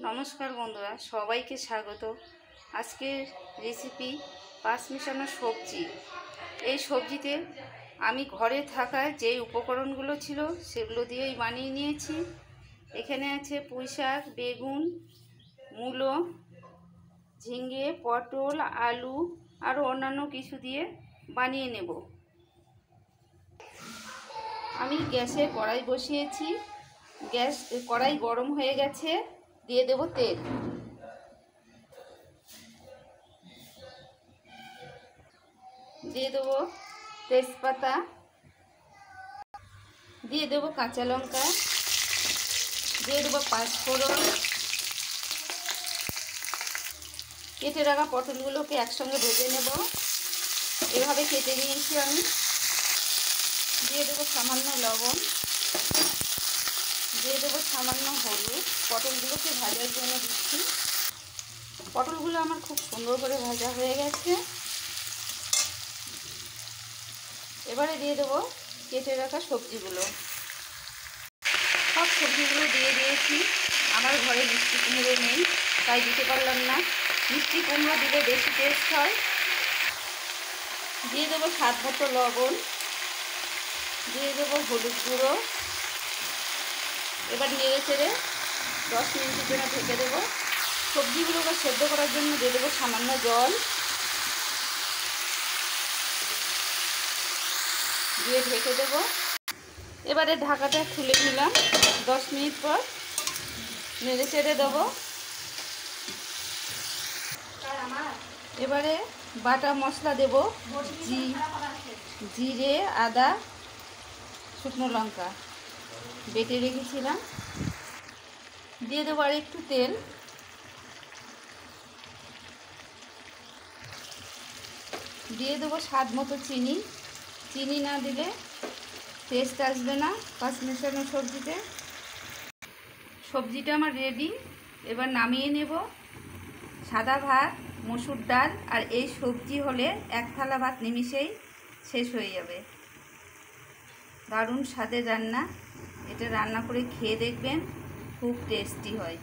নমস্কার বন্ধুরা, সবাইকে স্বাগত। আজকের রেসিপি পাঁচ মেশানো সবজি। এই সবজিতে আমি ঘরে থাকা যে উপকরণগুলো ছিল সেগুলো দিয়েই বানিয়ে নিয়েছি। এখানে আছে পুঁই শাক, বেগুন, মূলো, ঝিঙে, পটল, আলু আরও অন্যান্য কিছু দিয়ে বানিয়ে নেব। আমি গ্যাসে কড়াই বসিয়েছি। কড়াই গরম হয়ে গেছে। দিয়ে দেব তেল। দিয়ে দেবো তেজপাতা, দিয়ে দেবো কাঁচা লঙ্কা, দিয়ে দেবো পাঁচফোড়ন। কেটে রাখা পটলগুলোকে একসঙ্গে ভেজে নেব। এভাবে কেটে নিয়েছি আমি। দিয়ে দেবো সামান্য লবণ, দিয়ে দেবো সামান্য হলুদ। পটলগুলোকে ভাজার জন্য দিচ্ছি। পটলগুলো আমার খুব সুন্দর করে ভাজা হয়ে গেছে। এবারে দিয়ে দেবো কেটে রাখা সবজিগুলো। সব সবজিগুলো দিয়ে দিয়েছি। আমার ঘরে মিষ্টি কুমড়ো নেই, তাই দিতে পারলাম না। মিষ্টি কুমড়ো দিলে বেশি টেস্ট হয়। দিয়ে দেবো স্বাদ মতো লবণ, দিয়ে দেবো হলুদ গুঁড়ো। এবার নেড়ে চেড়ে 10 মিনিটের জন্য ঢেকে দেবো। সবজিগুলোকে সেদ্ধ করার জন্য দিয়ে দেবো সামান্য জল, দিয়ে ঢেকে দেবো। এবারে ঢাকাটা খুলে নিলাম। 10 মিনিট পর নেড়ে চেড়ে দেবো। এবারে বাটা মশলা দেব, জিরে, আদা, শুকনো লঙ্কা বেটে রেখেছিলাম। দিয়ে দেবো আর একটু তেল। দিয়ে দেবো স্বাদ মতো চিনি। চিনি না দিলে টেস্ট আসবে না পাঁচ মেশানো সবজিতে। সবজিটা আমার রেডি। এবার নামিয়ে নেব। সাদা ভাত, মসুর ডাল আর এই সবজি হলে এক থালা ভাত নিমিষেই শেষ হয়ে যাবে। দারুণ স্বাদের রান্না। এটা রান্না করে খেয়ে দেখবেন, খুব টেস্টি হয়।